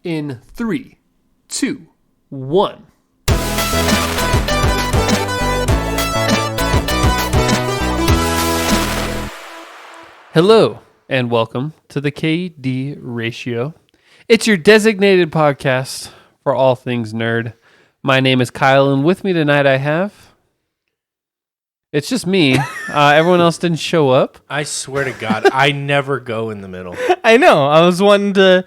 in 3, 2, 1. Hello, and welcome to the KD Ratio. It's your designated podcast for all things nerd. My name is Kyle, and with me tonight I have... It's just me. Everyone else didn't show up. I swear to God, I never go in the middle. I know. I was wanting to,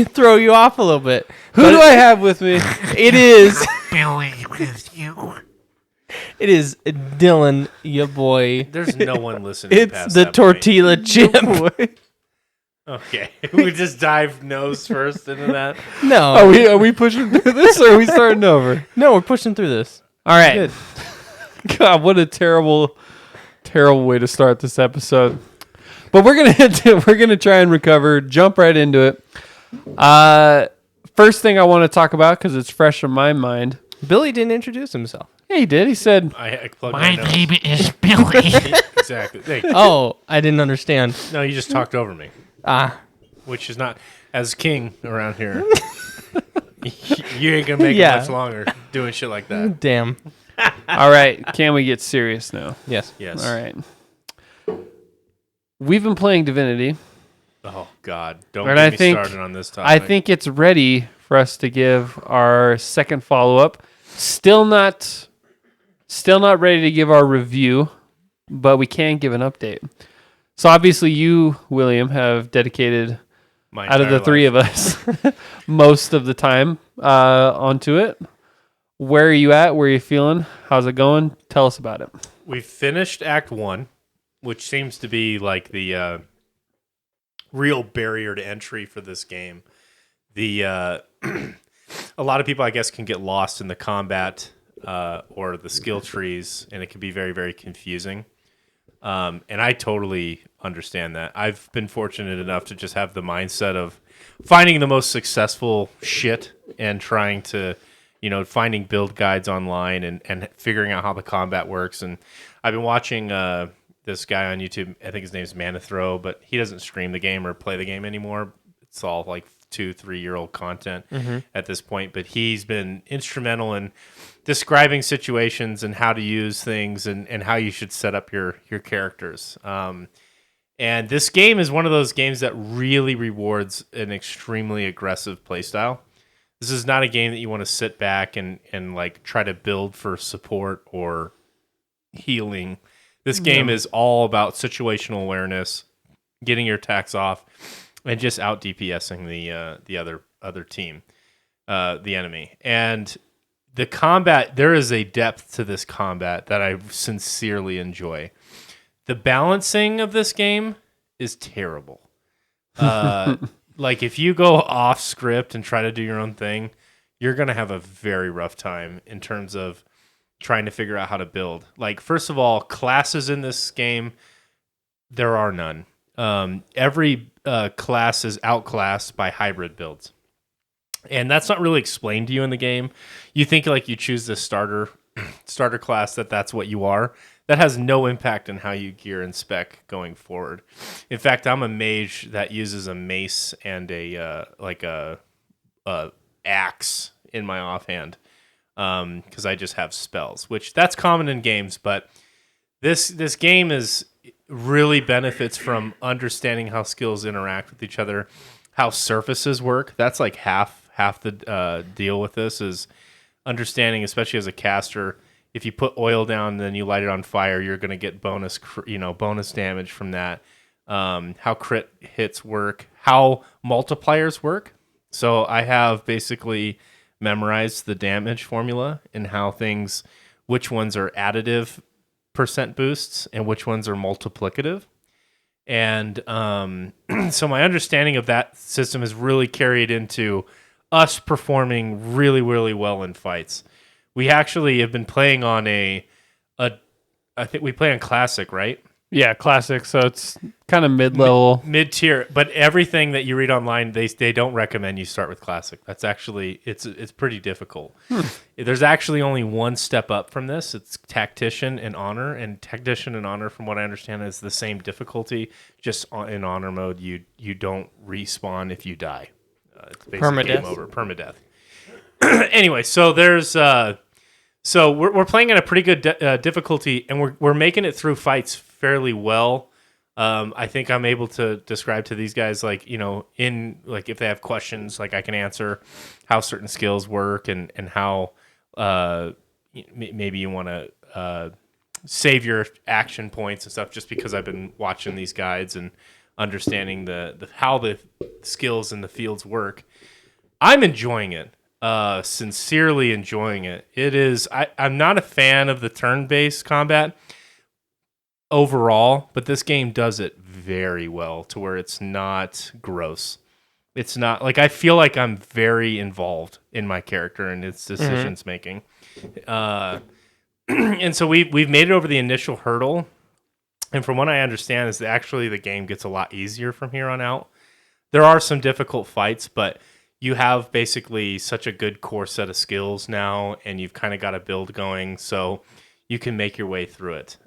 throw you off a little bit. Who do I have with me? It is Billy with you. it is Dylan, your boy. There's no one listening It's past the that tortilla chip. point. Okay. We just dive nose first into that. No, Are we pushing through this, or are we starting over? no, we're pushing through this. All right. Good. God, what a terrible way to start this episode. But we're gonna try and recover. Jump right into it. First thing I want to talk about, because it's fresh in my mind. Billy didn't introduce himself. Yeah, he did. He said, I plugged My nose. name is Billy. Exactly. Hey, Oh, I didn't understand. no, you just talked over me, which is not, as king around here, you ain't going to make it much longer doing shit like that. Damn. all right, can we get serious now? Yes. Yes. All right. We've been playing Divinity. Oh, God. Don't And get me started on this topic. I think it's ready for us to give our second follow-up. Still not ready to give our review, but we can give an update. So obviously you, William, have dedicated My out of the entire three life. of us most of the time onto it. Where are you at? Where are you feeling? How's it going? Tell us about it. We finished Act 1, which seems to be like the real barrier to entry for this game. The a lot of people, I guess, can get lost in the combat or the skill trees, and it can be very, very confusing. And I totally understand that. I've been fortunate enough to just have the mindset of finding the most successful shit and trying to, finding build guides online and figuring out how the combat works. And I've been watching this guy on YouTube. I think his name's Manithrow, but he doesn't stream the game or play the game anymore. It's all like 2-3-year-old content at this point. But he's been instrumental in describing situations and how to use things and how you should set up your characters. And this game is one of those games that really rewards an extremely aggressive playstyle. This is not a game that you want to sit back and like try to build for support or healing. This game is all about situational awareness, getting your attacks off, and just out DPSing the other team, the enemy. And the combat, there is a depth to this combat that I sincerely enjoy. The balancing of this game is terrible. Like, if you go off script and try to do your own thing, you're going to have a very rough time in terms of trying to figure out how to build. Like, first of all, classes in this game, there are none. Every class is outclassed by hybrid builds. And that's not really explained to you in the game. You think like you choose the starter class that's what you are. That has no impact on how you gear and spec going forward. In fact, I'm a mage that uses a mace and a axe in my offhand because I just have spells, which that's common in games. But this game really benefits from understanding how skills interact with each other, how surfaces work. That's like half the deal with this is understanding, especially as a caster. If you put oil down and then you light it on fire, you're going to get bonus damage from that. How crit hits work, how multipliers work. So I have basically memorized the damage formula and how which ones are additive percent boosts and which ones are multiplicative. And so my understanding of that system is really carried into us performing really, really well in fights. We actually have been playing on I think we play on Classic, right? Yeah, Classic. So it's kind of mid-level. Mid-tier. But everything that you read online, they don't recommend you start with Classic. That's actually, it's pretty difficult. There's actually only one step up from this. It's Tactician and Honor. And Tactician and Honor, from what I understand, is the same difficulty. Just in Honor mode, you don't respawn if you die. It's basically game Permadeath. over. Permadeath. Anyway, so there's so we're playing at a pretty good difficulty, and we're making it through fights fairly well. I think I'm able to describe to these guys, like, in like if they have questions, like I can answer how certain skills work and how maybe you want to save your action points and stuff, just because I've been watching these guides and understanding the how the skills in the fields work. I'm enjoying it. Sincerely enjoying it. It is. I'm not a fan of the turn-based combat overall, but this game does it very well to where it's not gross. It's not like I feel like I'm very involved in my character and its decisions making. And so we've made it over the initial hurdle, and from what I understand is that actually the game gets a lot easier from here on out. There are some difficult fights, but you have basically such a good core set of skills now, and you've kind of got a build going, so you can make your way through it.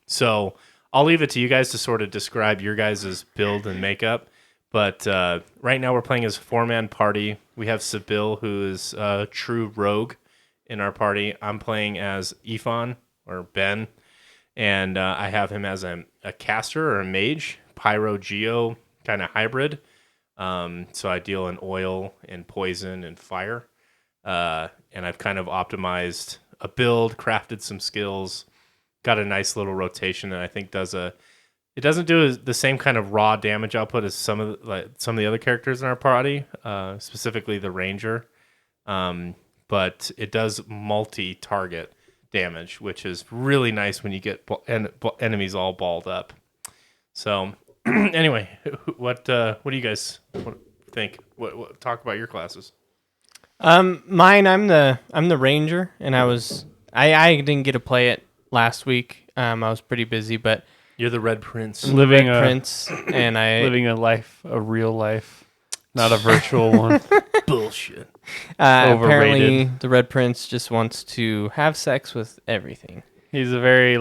So I'll leave it to you guys to sort of describe your guys' build and makeup. But right now we're playing as a 4-man party. We have Sibyl, who is a true rogue in our party. I'm playing as Ifan, or Ben, and I have him as a caster or a mage, pyro geo kind of hybrid. So I deal in oil and poison and fire. And I've kind of optimized a build, crafted some skills, got a nice little rotation that I think it doesn't do the same kind of raw damage output as some of the other characters in our party, specifically the ranger. But it does multi-target damage, which is really nice when you get enemies all balled up. So anyway, what do you guys think? What talk about your classes? Mine, I'm the ranger, and I didn't get to play it last week. I was pretty busy, but You're the Red Prince. Living Red a Prince, and living a real life, not a virtual one. Bullshit. apparently Overrated. the Red Prince just wants to have sex with everything. He's a very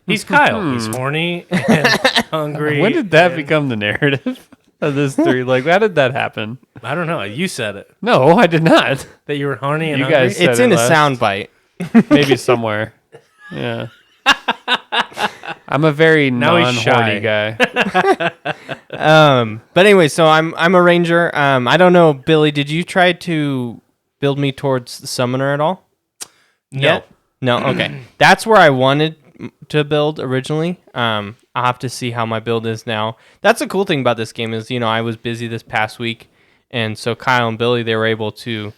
He's Kyle. He's horny and hungry. When did that and- become the narrative of this three? Like, how did that happen? I don't know. You said it. No, I did not. That you were horny and You hungry? guys said It's it in a last. sound bite. Maybe somewhere. Yeah. I'm a very Now he's non-horny shy. guy. But anyway, so I'm a ranger. I don't know, Billy, did you try to build me towards the summoner at all? No. Yet? No, okay. That's where I wanted to build originally. I'll have to see how my build is now. That's the cool thing about this game is, I was busy this past week, and so Kyle and Billy, they were able to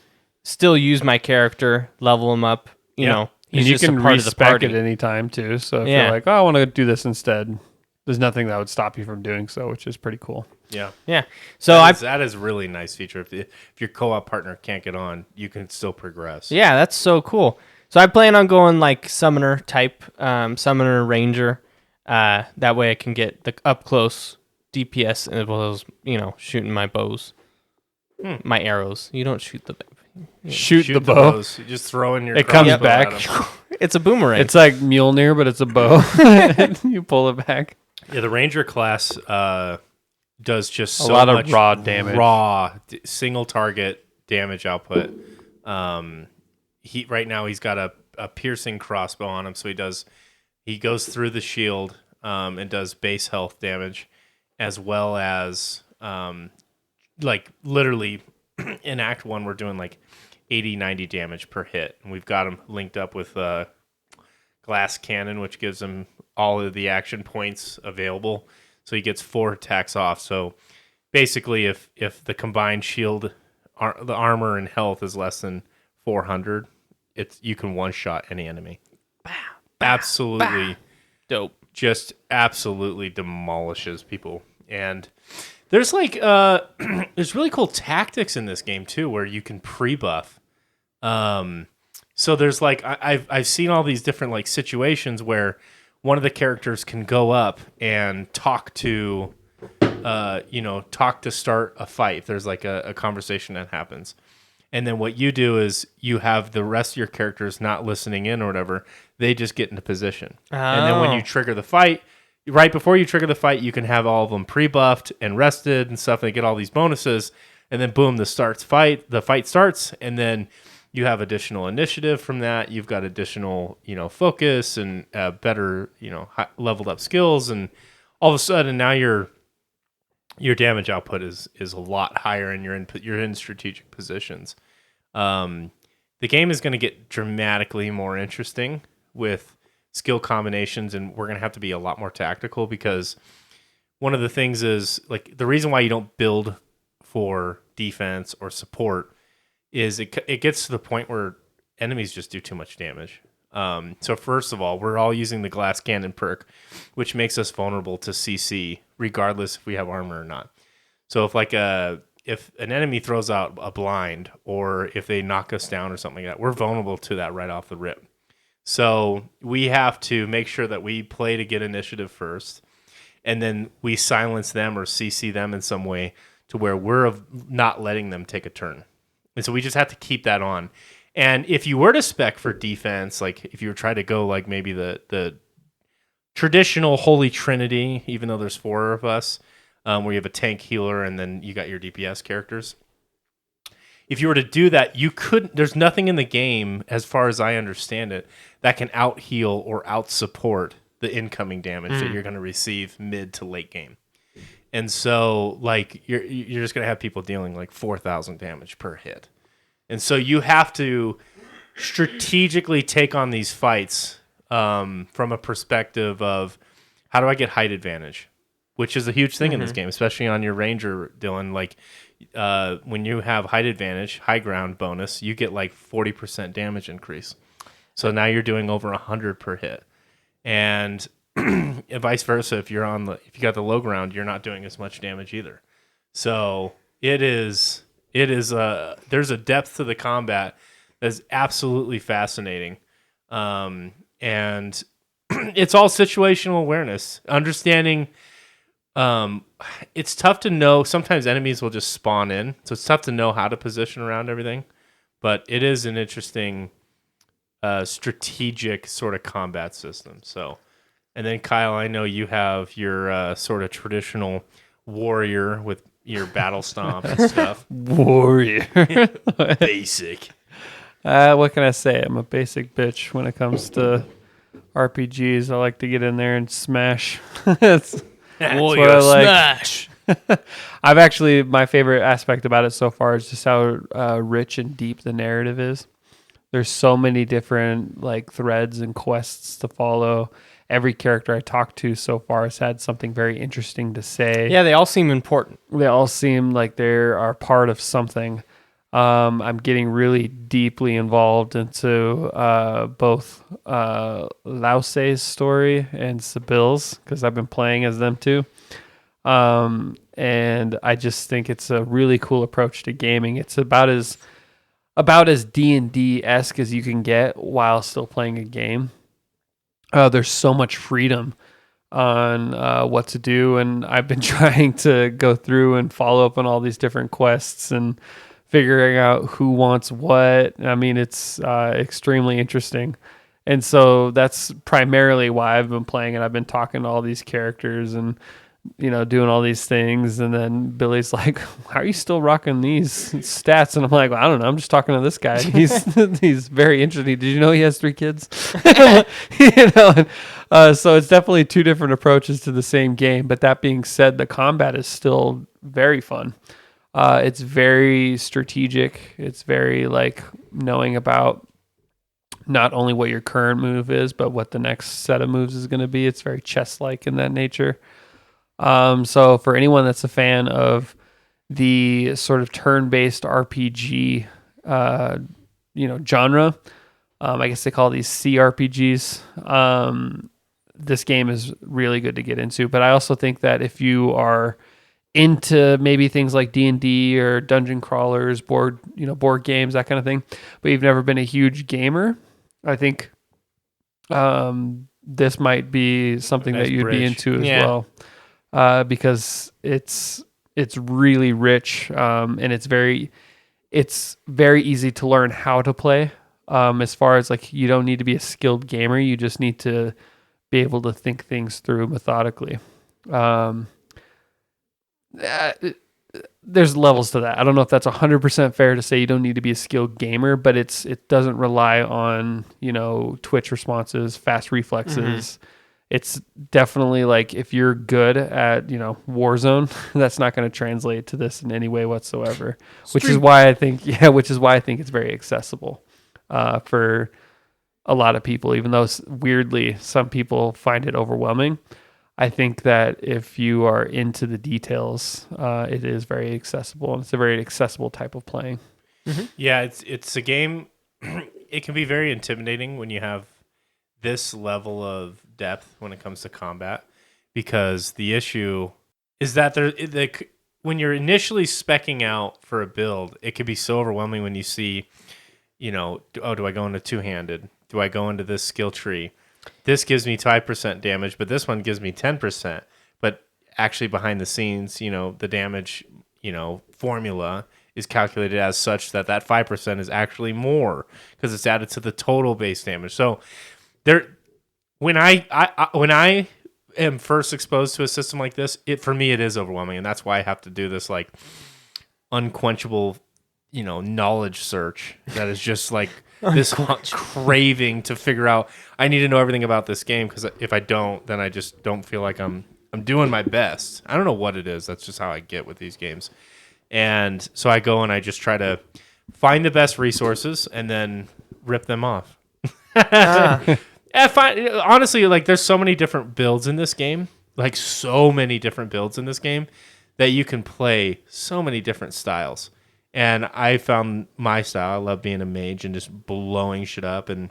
still use my character, level him up, you Yeah. know. And He's you just can a part of the respec party. at any time, too. So if Yeah. you're like, oh, I want to do this instead, there's nothing that would stop you from doing so, which is pretty cool. Yeah. Yeah. So That is a really nice feature. If your co-op partner can't get on, you can still progress. Yeah, that's so cool. So I plan on going like summoner type, summoner ranger. That way I can get the up close DPS as well as, shooting my bows, my arrows. You don't shoot the. Shoot the bow. bows. You just throw in your It comes crossbow back. at 'em. It's a boomerang. It's like Mjolnir, but it's a bow. You pull it back. Yeah, the ranger class does just A so lot of much raw damage. Single target damage output. Right now he's got a piercing crossbow on him, so he goes through the shield and does base health damage, as well as like literally in Act 1 we're doing like 80-90 damage per hit, and we've got him linked up with glass cannon, which gives him all of the action points available, so he gets 4 attacks off. So basically if the combined shield, the armor and health is less than 400, you can one shot any enemy. Absolutely dope. Just absolutely demolishes people. And there's like there's really cool tactics in this game too, where you can pre-buff. So there's like I've seen all these different like situations where one of the characters can go up and talk to start a fight. If there's like a conversation that happens. And then what you do is you have the rest of your characters not listening in or whatever. They just get into position. And then when you trigger the fight, right before you trigger the fight, you can have all of them pre-buffed and rested and stuff. And they get all these bonuses. and then boom, the fight starts, and then you have additional initiative from that. You've got additional, focus and better, leveled up skills, and all of a sudden now your damage output is a lot higher, and you're in strategic positions. The game is going to get dramatically more interesting with skill combinations, and we're going to have to be a lot more tactical, because one of the things is, like, the reason why you don't build for defense or support is it gets to the point where enemies just do too much damage. So first of all, we're all using the glass cannon perk, which makes us vulnerable to CC, regardless if we have armor or not. So if an enemy throws out a blind, or if they knock us down or something like that, we're vulnerable to that right off the rip. So we have to make sure that we play to get initiative first, and then we silence them or CC them in some way to where we're not letting them take a turn. And so we just have to keep that on. And if you were to spec for defense, like if you were trying to go like maybe the traditional Holy Trinity, even though there's 4 of us, where you have a tank, healer, and then you got your DPS characters. If you were to do that, you couldn't. There's nothing in the game, as far as I understand it, that can out heal or out support the incoming damage that you're going to receive mid to late game. And so, like, you're just going to have people dealing like 4,000 damage per hit. And so you have to strategically take on these fights from a perspective of, how do I get height advantage? Which is a huge thing in this game, especially on your ranger, Dylan. Like, when you have height advantage, high ground bonus, you get like 40% damage increase. So now you're doing over 100 per hit. And vice versa, if you got the low ground, you're not doing as much damage either. So there's a depth to the combat that's absolutely fascinating. And it's all situational awareness, understanding. It's tough to know. Sometimes enemies will just spawn in, so it's tough to know how to position around everything. But it is an interesting strategic sort of combat system. So, and then Kyle, I know you have your sort of traditional warrior with your battle stomp and stuff. Warrior. Basic. What can I say? I'm a basic bitch when it comes to RPGs. I like to get in there and smash. That's what I like. Smash. I've actually, my favorite aspect about it so far is just how rich and deep the narrative is. There's so many different like threads and quests to follow. Every character I talked to so far has had something very interesting to say. Yeah, they all seem important. They all seem like they are part of something. I'm getting really deeply involved into both Lausse's story and Sibyl's, because I've been playing as them too. And I just think it's a really cool approach to gaming. It's about as D&D-esque as you can get while still playing a game. There's so much freedom on what to do, and I've been trying to go through and follow up on all these different quests and figuring out who wants what. I mean, it's extremely interesting. And so that's primarily why I've been playing it. I've been talking to all these characters and, doing all these things. And then Billy's like, how are you still rocking these stats? And I'm like, well, I don't know. I'm just talking to this guy. He's very interesting. Did you know he has 3 kids? So it's definitely 2 different approaches to the same game. But that being said, the combat is still very fun. It's very strategic. It's very like knowing about not only what your current move is, but what the next set of moves is going to be. It's very chess-like in that nature. So for anyone that's a fan of the sort of turn-based RPG, genre, I guess they call these CRPGs. This game is really good to get into. But I also think that if you are into maybe things like D&D or dungeon crawlers, board games, that kind of thing, but you've never been a huge gamer, I think this might be something Nice that you'd bridge. be into as well, because it's really rich, and it's very easy to learn how to play. As far as like, you don't need to be a skilled gamer, you just need to be able to think things through methodically. there's levels to that. I don't know if that's 100% fair to say you don't need to be a skilled gamer, but it doesn't rely on, twitch responses, fast reflexes. It's definitely like if you're good at, Warzone, that's not going to translate to this in any way whatsoever, which is why I think it's very accessible for a lot of people, even though weirdly some people find it overwhelming. I think that if you are into the details, it is very accessible, and it's a very accessible type of playing. Yeah, it's a game. It can be very intimidating when you have this level of depth when it comes to combat, because the issue is that when you're initially specking out for a build, it can be so overwhelming when you see, do I go into two-handed? Do I go into this skill tree? This gives me 5% damage, but this one gives me 10%. But actually behind the scenes, the damage, formula is calculated as such that 5% is actually more because it's added to the total base damage. So when I am first exposed to a system like this, for me it is overwhelming, and that's why I have to do this like unquenchable, knowledge search that is just like this craving to figure out. I need to know everything about this game, because if I don't, then I just don't feel like I'm doing my best. I don't know what it is. That's just how I get with these games. And so I go and I just try to find the best resources and then rip them off. Honestly, like there's so many different builds in this game, that you can play so many different styles. And I found my style. I love being a mage and just blowing shit up, and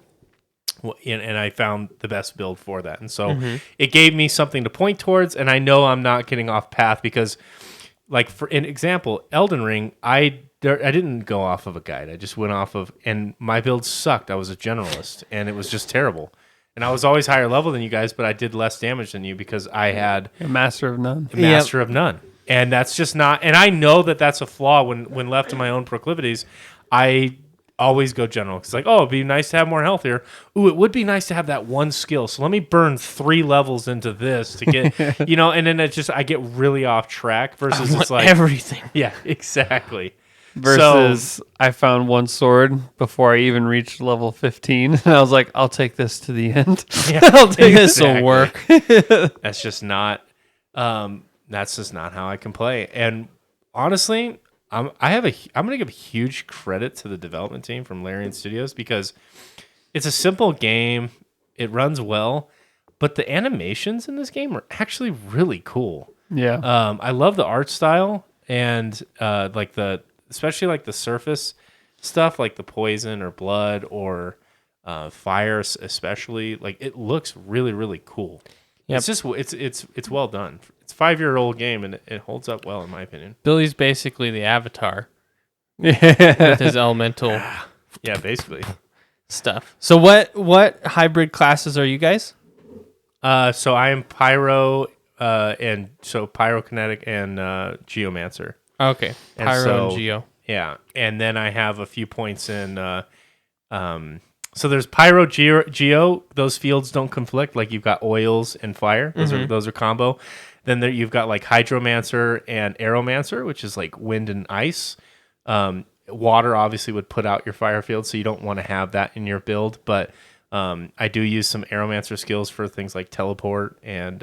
I found the best build for that. And so it gave me something to point towards, and I know I'm not getting off path because, like for an example, Elden Ring, I didn't go off of a guide. I just went off of, and my build sucked. I was a generalist, and it was just terrible. And I was always higher level than you guys, but I did less damage than you because I had a master of none. Of none. And that's just not, and I know that that's a flaw when left to my own proclivities. I always go general. It's like, it'd be nice to have more health here. Ooh, it would be nice to have that one skill. So let me burn 3 levels into this to get, and then I get really off track versus it's like everything. Yeah, exactly. Versus I found one sword before I even reached level 15. And I was like, I'll take this to the end. Yeah, I'll take this will work. That's just not, that's just not how I can play. And honestly, I'm going to give huge credit to the development team from Larian Studios, because it's a simple game. It runs well, but the animations in this game are actually really cool. Yeah. I love the art style, and especially like the surface stuff, like the poison or blood or fire, especially. Like it looks really, really cool. Yep. It's just it's well done. It's a 5-year-old game, and it holds up well in my opinion. Billy's basically the Avatar with his elemental basically stuff. So what hybrid classes are you guys? So I am pyro, and so pyrokinetic and geomancer. Okay, pyro and geo. Yeah, and then I have a few points in. So there's pyro, geo. Those fields don't conflict. Like you've got oils and fire. Those are combo. Then you've got like hydromancer and aeromancer, which is like wind and ice. Water obviously would put out your fire field, so you don't want to have that in your build. But I do use some aeromancer skills for things like teleport and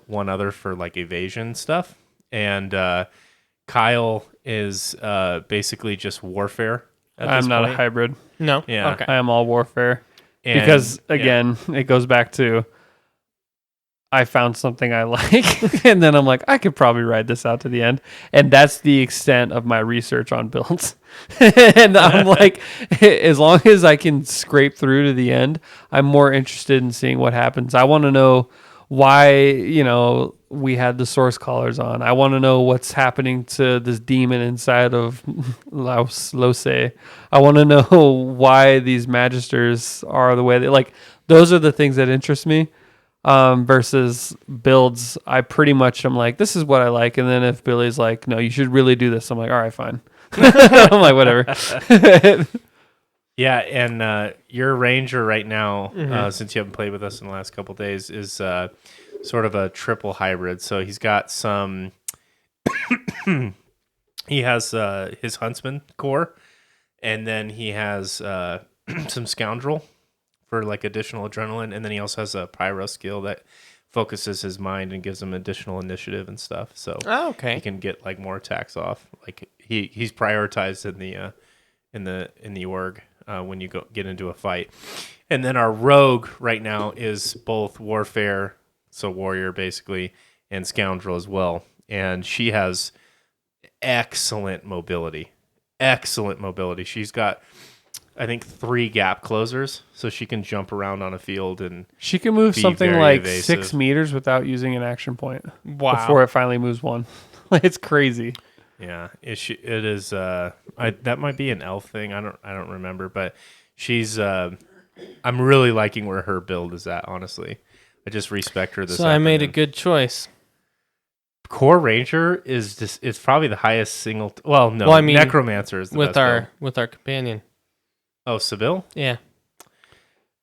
one other for like evasion stuff. And Kyle is basically just warfare. I'm not a hybrid. No. Yeah. Okay. I am all warfare. Because again, it goes back to I found something I like, and then I'm like, I could probably ride this out to the end. And that's the extent of my research on builds. And I'm like, as long as I can scrape through to the end, I'm more interested in seeing what happens. I want to know why, we had the source collars on. I want to know what's happening to this demon inside of Lose. I want to know why these magisters are the way they like. Those are the things that interest me. Versus builds, I pretty much am like, this is what I like. And then if Billy's like, no, you should really do this, I'm like, all right, fine. I'm like, whatever. Yeah, and your ranger right now, since you haven't played with us in the last couple of days, is sort of a triple hybrid. So he's got some he has his huntsman core, and then he has some scoundrel for like additional adrenaline, and then he also has a pyro skill that focuses his mind and gives him additional initiative and stuff. So Oh, okay. he can get like more attacks off. Like he's prioritized in the org when you get into a fight. And then our rogue right now is both warfare, so warrior basically, and scoundrel as well. And she has excellent mobility. Excellent mobility. She's got, I think, 3 gap closers, so she can jump around on a field and She can move be something very like evasive. 6 meters without using an action point Wow. before it finally moves one. It's crazy. yeah, it is. That might be an elf thing. I don't remember, but she's. I'm really liking where her build is at. Honestly, I just respect her. So I made a good choice. Core Ranger is probably the highest single. Well, no, Well, I mean, Necromancer is the with best our build. with our companion. Oh, Sybil. Yeah.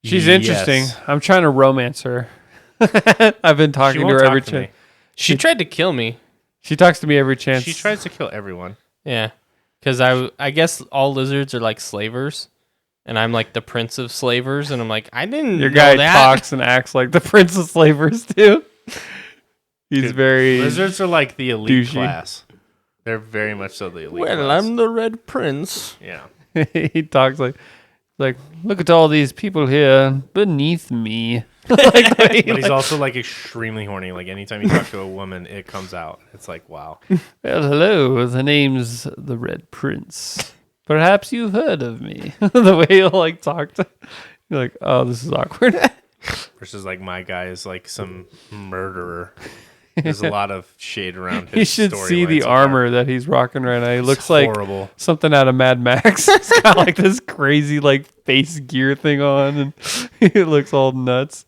She's Yes. interesting. I'm trying to romance her. I've been She talking to won't her talk every to me. chance. She tried to kill me. She talks to me every chance. She tries to kill everyone. Yeah. Because I guess all lizards are like slavers. And I'm like the prince of slavers. And I'm like, I didn't Your know guy that. talks and acts like the Prince of Slavers too. He's Dude, very Lizards are like the elite douchey. class. They're very much so the elite Well, class. I'm the red prince. Yeah. he talks like look at all these people here beneath me. But he's also like extremely horny. Like anytime you talk to a woman, it comes out. It's like, wow. Well, hello. The name's the Red Prince. Perhaps you've heard of me. The way he'll like talk to you're like, oh, this is awkward. Versus like my guy is like some murderer. There's a lot of shade around his You should see storyline the so far. armor that he's rocking right now. He It's looks like horrible. something out of Mad Max. It's got like this crazy like face gear thing on, and he looks all nuts.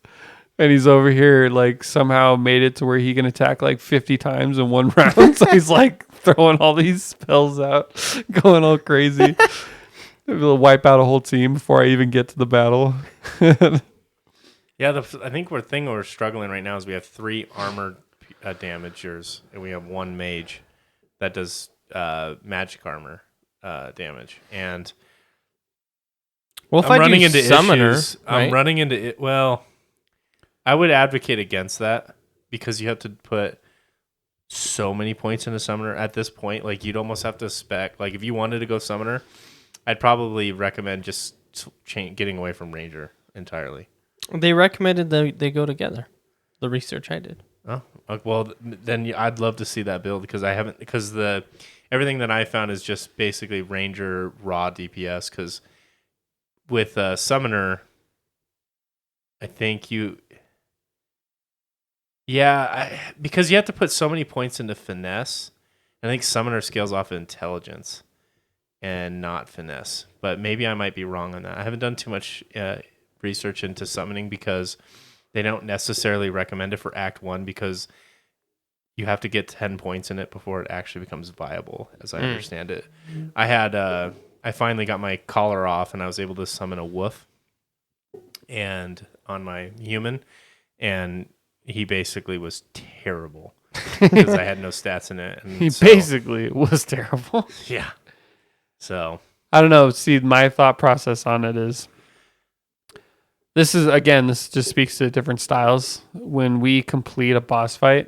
And he's over here like somehow made it to where he can attack like 50 times in one round. So he's like throwing all these spells out, going all crazy. He'll wipe out a whole team before I even get to the battle. Yeah, I think we're struggling right now is we have 3 armored damagers and we have 1 mage that does magic armor damage. And Well, if I'm I running do into summoner, issues. right? I'm running into it. Well, I would advocate against that because you have to put so many points into summoner at this point. Like you'd almost have to spec. Like if you wanted to go summoner, I'd probably recommend just getting away from ranger entirely. They recommended they go together. The research I did. Oh, well, then I'd love to see that build because I haven't because everything that I found is just basically ranger raw DPS because with summoner, I think because you have to put so many points into finesse. I think summoner scales off of intelligence and not finesse, but maybe I might be wrong on that. I haven't done too much research into summoning because they don't necessarily recommend it for Act 1 because you have to get 10 points in it before it actually becomes viable, as I understand it. I finally got my collar off and I was able to summon a wolf and on my human, and he basically was terrible because I had no stats in it. And He basically was terrible. yeah. So I don't know. See, my thought process on it is this just speaks to different styles. When we complete a boss fight,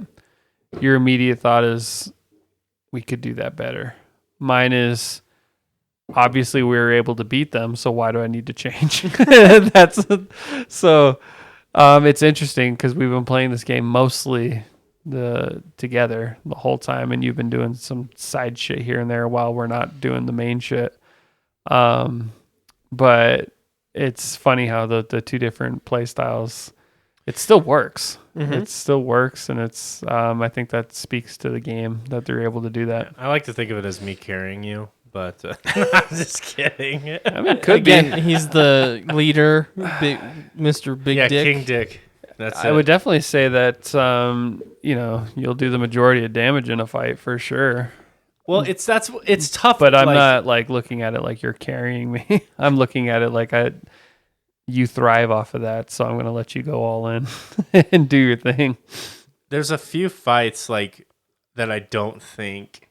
your immediate thought is we could do that better. Mine is obviously we were able to beat them, so why do I need to change? It's interesting because we've been playing this game mostly together the whole time, and you've been doing some side shit here and there while we're not doing the main shit. But it's funny how the 2 different play styles, it still works. Mm-hmm. It still works, and it's I think that speaks to the game that they're able to do that. I like to think of it as me carrying you, but I'm just kidding. I mean, it could Again, be. he's the leader, Mr. Big Yeah, Dick. King Dick. That's I it. would definitely say that you'll do the majority of damage in a fight for sure. Well, it's tough, But I'm like, not like looking at it like you're carrying me. I'm looking at it like you thrive off of that, so I'm gonna let you go all in and do your thing. There's a few fights like that I don't think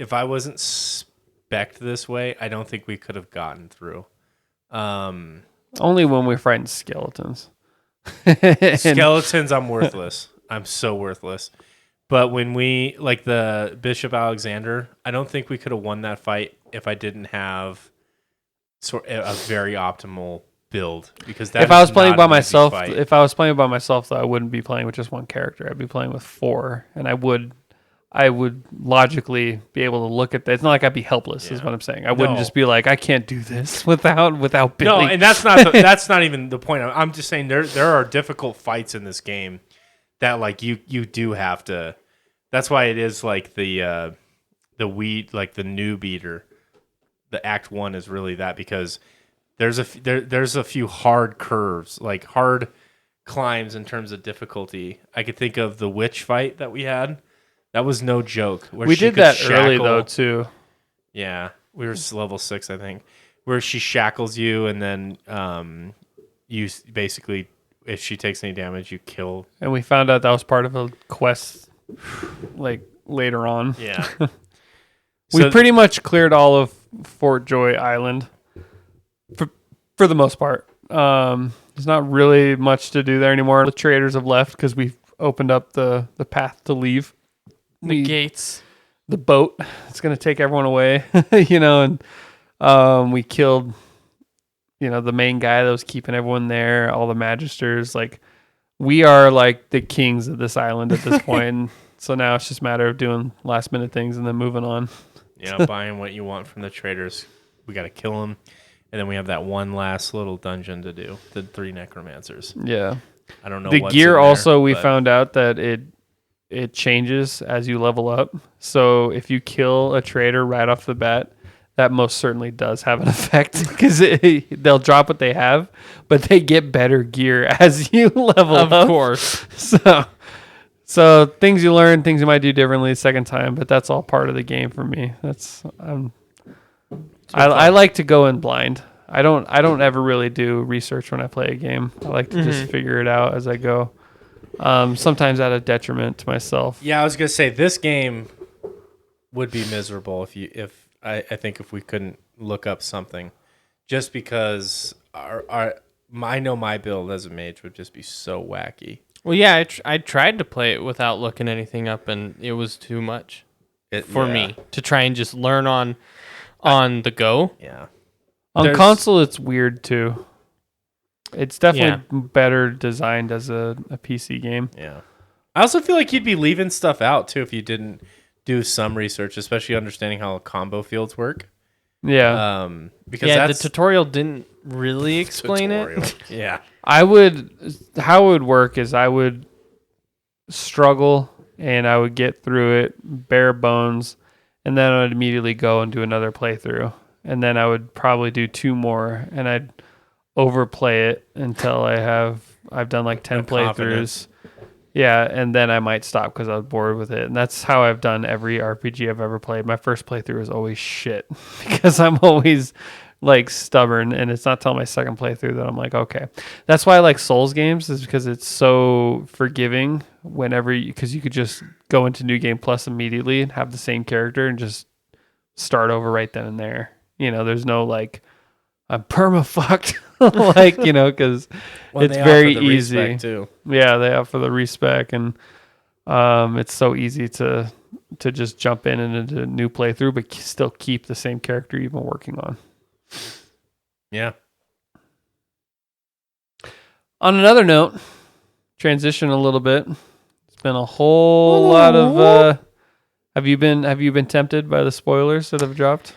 if I wasn't spec'd this way, I don't think we could have gotten through. Only when we're fighting skeletons. Skeletons, I'm worthless. I'm so worthless. But when we, like the Bishop Alexander, I don't think we could have won that fight if I didn't have a very optimal build. Because that if I was playing by not an easy myself, fight. if I was playing by myself, though, I wouldn't be playing with just one character. I'd be playing with 4, and I would logically be able to look at that. It's not like I'd be helpless, is Yeah. what I'm saying. I wouldn't No. just be like, I can't do this without No, building. and that's not that's not even the point. I'm just saying there are difficult fights in this game that like you do have to. That's why it is like the weed, like the new beater. The Act 1 is really that, because there's a few hard curves, like hard climbs in terms of difficulty. I could think of the witch fight that we had. That was no joke. Where we she did could that early, shackle- though, too. Yeah, we were level 6, I think, where she shackles you, and then you basically, if she takes any damage, you kill. And we found out that was part of a quest, like, later on. Yeah, We pretty much cleared all of Fort Joy Island for the most part. There's not really much to do there anymore. The traders have left because we've opened up the path to leave. The gates. The boat. It's going to take everyone away, and we killed, the main guy that was keeping everyone there, all the magisters. Like, we are like the kings of this island at this point. And so now it's just a matter of doing last minute things and then moving on. buying what you want from the traders. We got to kill them, and then we have that one last little dungeon to do. The 3 necromancers. Yeah. I don't know. The what's gear in there, also, we but- found out that it changes as you level up. So if you kill a trader right off the bat, that most certainly does have an effect, because they'll drop what they have, but they get better gear as you level up. Of course. So things you learn, things you might do differently the second time, but that's all part of the game for me. That's I like to go in blind. I don't ever really do research when I play a game. I like to just figure it out as I go. Sometimes at a detriment to myself. Yeah, I was gonna say this game would be miserable if I think if we couldn't look up something, just because I know my build as a mage would just be so wacky. Well, yeah, I tried to play it without looking anything up, and it was too much for me to try and just learn on the go. Yeah. On console, it's weird too. It's definitely better designed as a PC game. Yeah. I also feel like you'd be leaving stuff out too if you didn't do some research, especially understanding how combo fields work. Yeah. Because the tutorial didn't really explain it. Yeah. how it would work is I would struggle and I would get through it bare bones, and then I would immediately go and do another playthrough. And then I would probably do 2 more, and I'd overplay it until I've done like 10 playthroughs. Yeah, and then I might stop because I was bored with it. And that's how I've done every RPG I've ever played. My first playthrough is always shit because I'm always like stubborn, and it's not till my second playthrough that I'm like, okay. That's why I like Souls games, is because it's so forgiving because you could just go into New Game Plus immediately and have the same character and just start over right then and there. There's no like, I'm perma-fucked, because it's very easy. Too. Yeah, they offer the respec, and it's so easy to just jump in and into a new playthrough, but still keep the same character you've been working on. Yeah. On another note, transition a little bit. It's been a whole lot of. Have you been tempted by the spoilers that have dropped?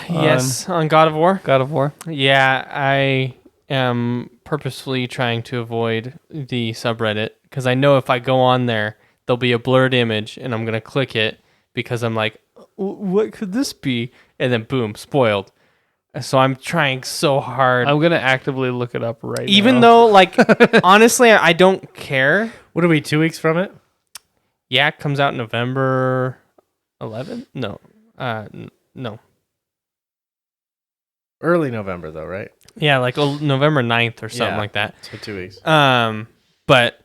Yes, on God of War. God of War. Yeah, I am purposefully trying to avoid the subreddit because I know if I go on there, there'll be a blurred image, and I'm gonna click it because I'm like, what could this be? And then boom, spoiled. So I'm trying so hard. I'm gonna actively look it up right now. Even though, like, honestly, I don't care. What are we, 2 weeks from it? Yeah, it comes out November 11th. No, no. Early November, though, right? Yeah, like November 9th or something Yeah. like that. So 2 weeks. But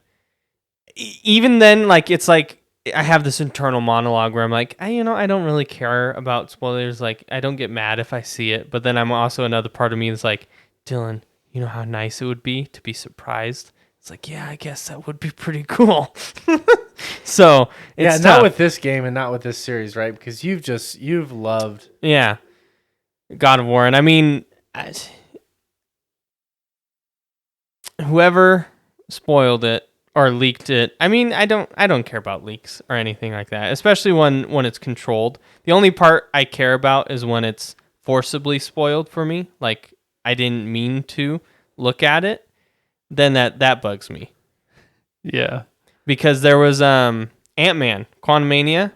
even then, like, it's like I have this internal monologue where I'm like, I don't really care about spoilers. Like, I don't get mad if I see it. But then I'm also another part of me is like, Dylan, you know how nice it would be to be surprised? It's like, yeah, I guess that would be pretty cool. So it's not tough. with this game and not with this series, right? Because you've loved. Yeah, God of War, and I mean, whoever spoiled it or leaked it. I mean, I don't care about leaks or anything like that, especially when it's controlled. The only part I care about is when it's forcibly spoiled for me. Like, I didn't mean to look at it. Then that bugs me. Yeah. Because there was Ant-Man, Quantumania.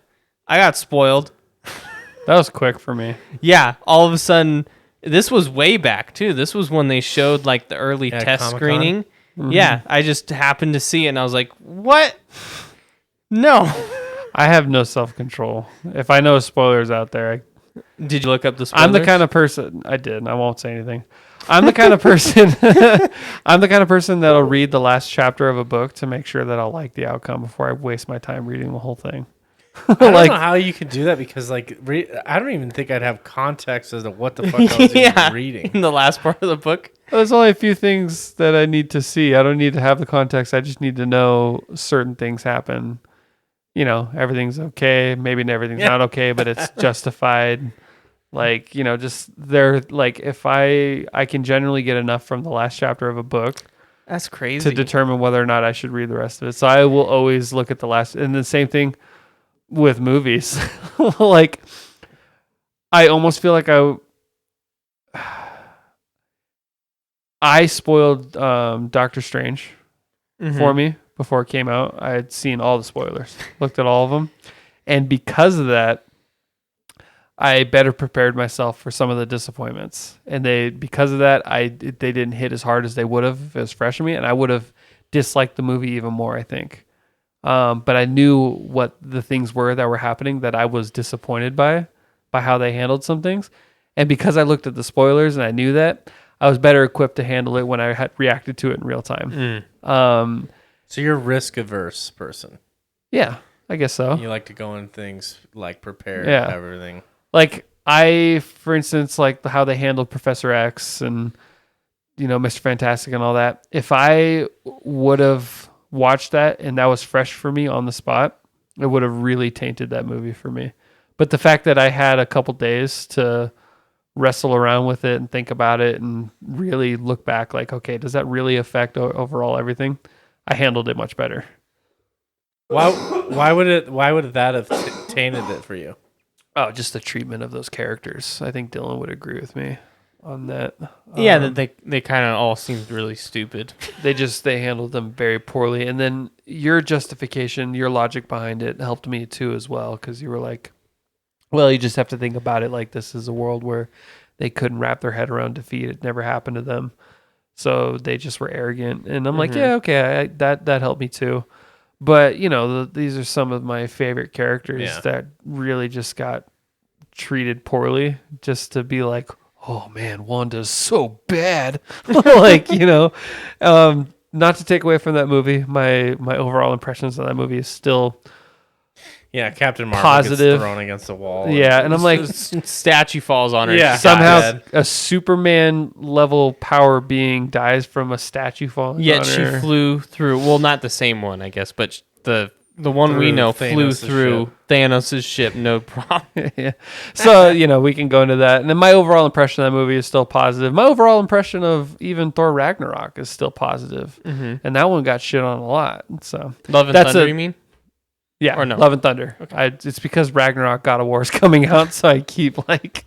I got spoiled. That was quick for me. Yeah, all of a sudden, this was way back too. This was when they showed like the early test Comic-Con? screening. Mm-hmm. Yeah, I just happened to see it and I was like, "What? No." I have no self-control. If I know spoilers out there, Did you look up the spoilers? I'm the kind of person. I did. I won't say anything. I'm the kind of person. I'm the kind of person that'll read the last chapter of a book to make sure that I'll like the outcome before I waste my time reading the whole thing. I don't know how you can do that because like I don't even think I'd have context as to what the fuck I was even reading. in the last part of the book. There's only a few things that I need to see. I don't need to have the context. I just need to know certain things happen. You know, everything's okay. Maybe everything's not okay, but it's justified. Like, you know, just they're like, if I can generally get enough from the last chapter of a book That's crazy. to determine whether or not I should read the rest of it. So I will always look at the last, and the same thing with movies. Like, I almost feel like I spoiled Doctor Strange for me before it came out. I had seen all the spoilers, looked at all of them, and because of that, I better prepared myself for some of the disappointments. And because of that, they didn't hit as hard as they would have if it was fresh in me, and I would have disliked the movie even more, I think. But I knew what the things were that were happening that I was disappointed by how they handled some things. And because I looked at the spoilers and I knew that, I was better equipped to handle it when I had reacted to it in real time. So you're a risk averse person. Yeah, I guess so. You like to go in things like prepared, Yeah. everything. Like for instance, like how they handled Professor X and, you know, Mr. Fantastic and all that. If I would have watched that and that was fresh for me on the spot, it would have really tainted that movie for me. But the fact that I had a couple days to wrestle around with it and think about it and really look back, like, okay, does that really affect overall everything? I handled it much better. Why would that have tainted it for you? Oh, just the treatment of those characters. I think Dylan would agree with me on that. Yeah, that they kind of all seemed really stupid. They handled them very poorly. And then your justification, your logic behind it helped me too as well, because you were like, well, you just have to think about it like this is a world where they couldn't wrap their head around defeat. It never happened to them. So they just were arrogant. And I'm like, yeah, okay, that helped me too. But, you know, these are some of my favorite characters that really just got treated poorly, just to be like, oh man, Wanda's so bad. Like, you know, not to take away from that movie. My overall impressions of that movie is still Captain Marvel positive. gets thrown against the wall. Yeah, and I'm like, Statue falls on her. Yeah. somehow a Superman level power being dies from a statue falling Yet on she her. flew through. Well, not the same one, I guess, but the one we Through know flew Thanos' through ship. Thanos' ship, no problem. Yeah. So, you know, we can go into that. And then my overall impression of that movie is still positive. My overall impression of even Thor Ragnarok is still positive. And that one got shit on a lot. So Love and That's Thunder, a- you mean? yeah, Or no? Love and Thunder. It's because Ragnarok God of War is coming out, so I keep like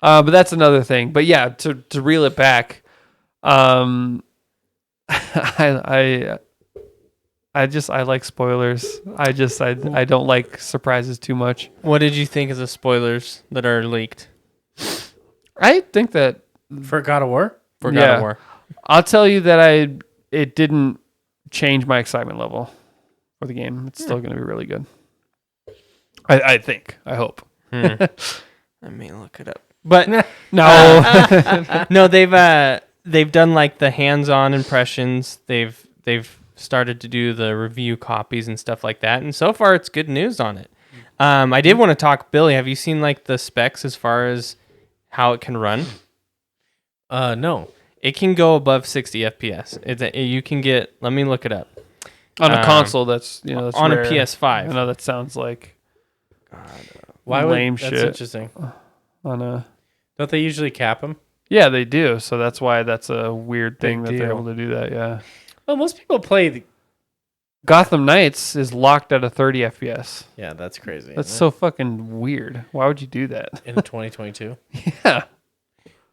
but that's another thing. But yeah, to reel it back, I like spoilers. I don't like surprises too much. What did you think of the spoilers that are leaked I think that For God of War? for God Yeah. of War? I'll tell you that it didn't change my excitement level for the game. It's still going to be really good. I think. I hope. I may look it up. But No. no, they've done like the hands-on impressions. They've started to do the review copies and stuff like that, and so far it's good news on it. I did want to talk, Billy. Have you seen like the specs as far as how it can run? No. It can go above 60 FPS. You can get. Let me look it up. On a console, that's that's on rare. a PS5. I know that sounds like Why lame would, shit. That's interesting. On a Don't they usually cap them? yeah, they do. So that's why that's a weird thing Big that they're deal. able to do that. Yeah, Well, most people play the... Gotham Knights is locked at a 30 FPS. Yeah, that's crazy. That's isn't so fucking weird. Why would you do that? it? In 2022. Yeah.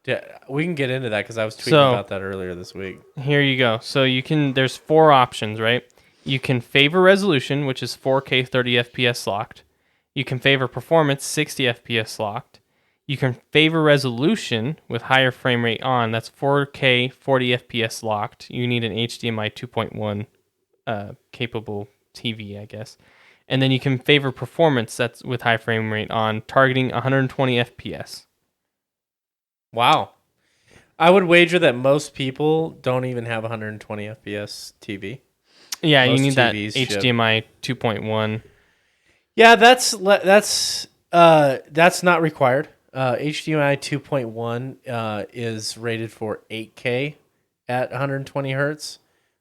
Yeah, we can get into that because I was tweeting So- about that earlier this week. Here you go. So you can. There's 4 options, right? You can favor resolution, which is 4K 30 FPS locked. You can favor performance, 60 FPS locked. You can favor resolution with higher frame rate on. That's 4K 40 FPS locked. You need an HDMI 2.1 capable TV, I guess. And then you can favor performance, that's with high frame rate on, targeting 120 FPS. Wow. I would wager that most people don't even have 120 FPS TV. Yeah, you Most need that TVs ship. HDMI 2.1. Yeah, that's not required. HDMI 2.1 is rated for 8K at 120 hertz,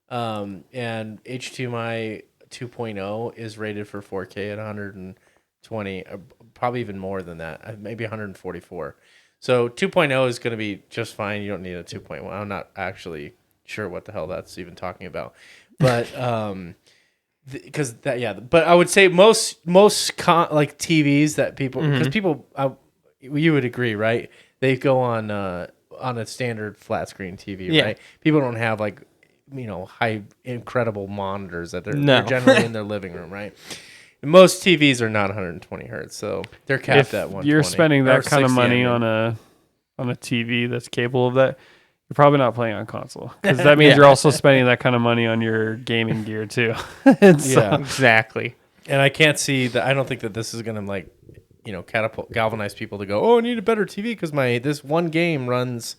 and HDMI 2.0 is rated for 4K at 120, probably even more than that, maybe 144. So 2.0 is going to be just fine. You don't need a 2.1. I'm not actually sure what the hell that's even talking about, but because but I would say most like TVs that people, because people, you would agree, right? They go on a standard flat screen TV, Yeah. right? People don't have like high incredible monitors that they're No. generally in their living room, right? And most TVs are not 120 hertz, so they're capped If at 120. you're spending or that kind of 60, I money mean. on a TV that's capable of that, you're probably not playing on console because that means Yeah. you're also spending that kind of money on your gaming gear too. And so- Yeah. Exactly. And I can't see that. I don't think that this is going to galvanize people to go, oh, I need a better TV because this one game runs.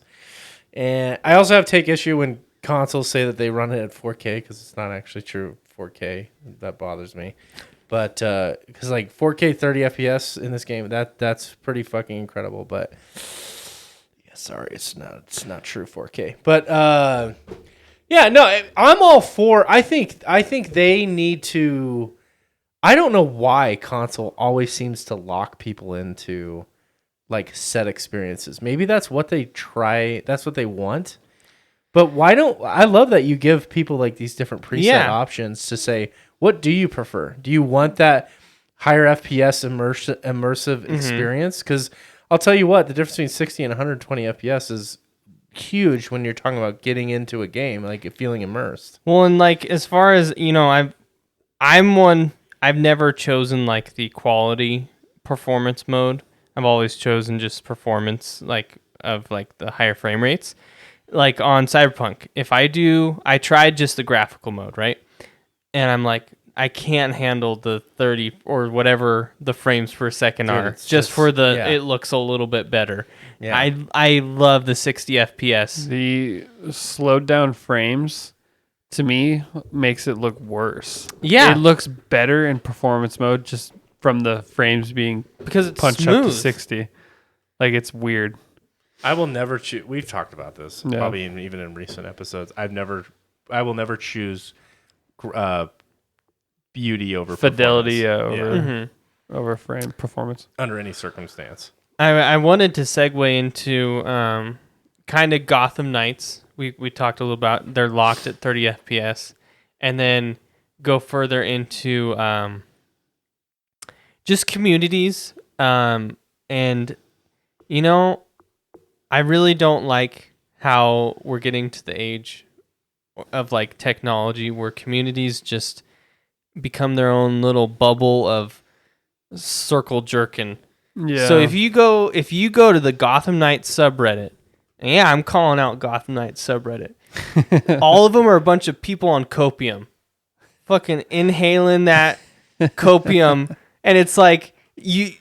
And I also have to take issue when consoles say that they run it at 4K because it's not actually true 4K. That bothers me. But because like 4K 30 FPS in this game, that's pretty fucking incredible. But yeah, sorry, it's not true 4K. But yeah, no, I'm all for. I think they need to. I don't know why console always seems to lock people into like set experiences. Maybe that's what they try. That's what they want. But why don't I love that you give people like these different preset options to say, what do you prefer? Do you want that higher FPS immersive experience? Because I'll tell you what, the difference between 60 and 120 FPS is huge when you're talking about getting into a game, like feeling immersed. Well, and like as far as I've never chosen like the quality performance mode. I've always chosen just performance of the higher frame rates. Like on Cyberpunk, I tried just the graphical mode, right? And I'm like, I can't handle the 30 or whatever the frames per second are. it's Just for yeah. it looks a little bit better. Yeah. I love the 60 FPS. The slowed down frames to me makes it look worse. Yeah. It looks better in performance mode just from the frames being Because it's punched up to smooth. 60. Like it's weird. I will never choose. We've talked about this Yeah. probably even in recent episodes. I will never choose beauty over Fidelity performance. over frame performance. Under any circumstance. I wanted to segue into kind of Gotham Knights. We talked a little about they're locked at 30 FPS, and then go further into just communities. And I really don't like how we're getting to the age of like technology where communities just become their own little bubble of circle jerking. Yeah. So if you go to the Gotham Knights subreddit, and yeah, I'm calling out Gotham Knights subreddit. All of them are a bunch of people on copium, fucking inhaling that copium, and it's like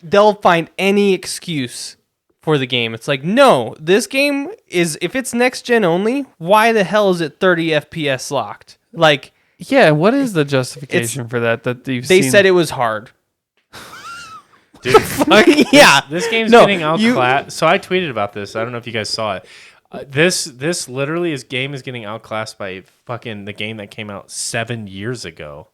they'll find any excuse for the game. It's like, no, this game is, if it's next gen only, why the hell is it 30 FPS locked? Like, Yeah, what is the justification for that you've They seen? said it was hard. Dude, Yeah. this game's No, getting outclassed. So I tweeted about this. I don't know if you guys saw it. This literally is getting outclassed by fucking the game that came out 7 years ago.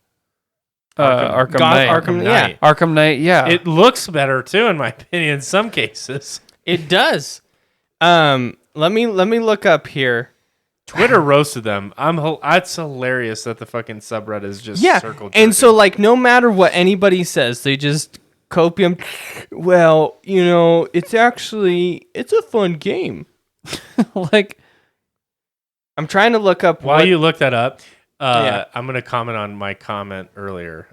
Arkham God, Knight. Arkham, Knight. yeah. Arkham Knight, yeah. It looks better too, in my opinion, in some cases. It does. Let me look up here. Twitter roasted them. It's hilarious that the fucking subreddit is just circle and so jerking. like no matter what anybody says, they just copium. Well, it's a fun game. like, I'm trying to look up While you look that up, Yeah. I'm going to comment on my comment earlier.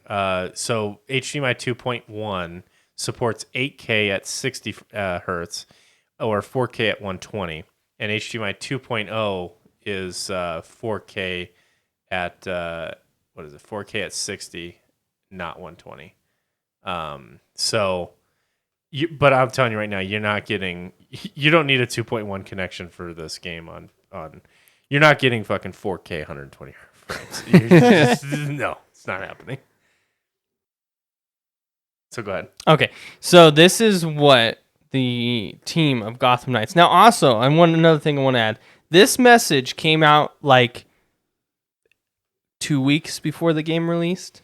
So HDMI 2.1 supports 8K at 60 hertz or 4K at 120, and HDMI 2.0 is 4K at 4K at 60, not 120. But I'm telling you right now, you don't need a 2.1 connection for this game on. You're not getting fucking 4K 120 frames. No, it's not happening. So go ahead. Okay, so this is what the team of Gotham Knights. Now, also, another thing I want to add. This message came out like 2 weeks before the game released.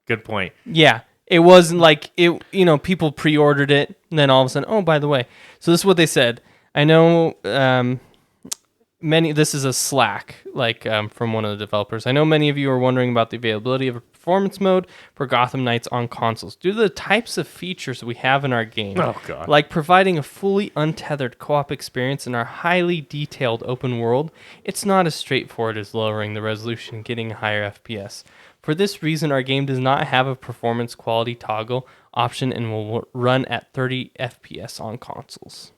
Good point. Yeah, it wasn't like it. People pre-ordered it, and then all of a sudden, oh, by the way. So this is what they said. I know this is a Slack, from one of the developers. I know many of you are wondering about the availability of a performance mode for Gotham Knights on consoles. Due to the types of features we have in our game, Oh, God. like providing a fully untethered co-op experience in our highly detailed open world, it's not as straightforward as lowering the resolution and getting a higher FPS. For this reason, our game does not have a performance quality toggle option and will run at 30 FPS on consoles.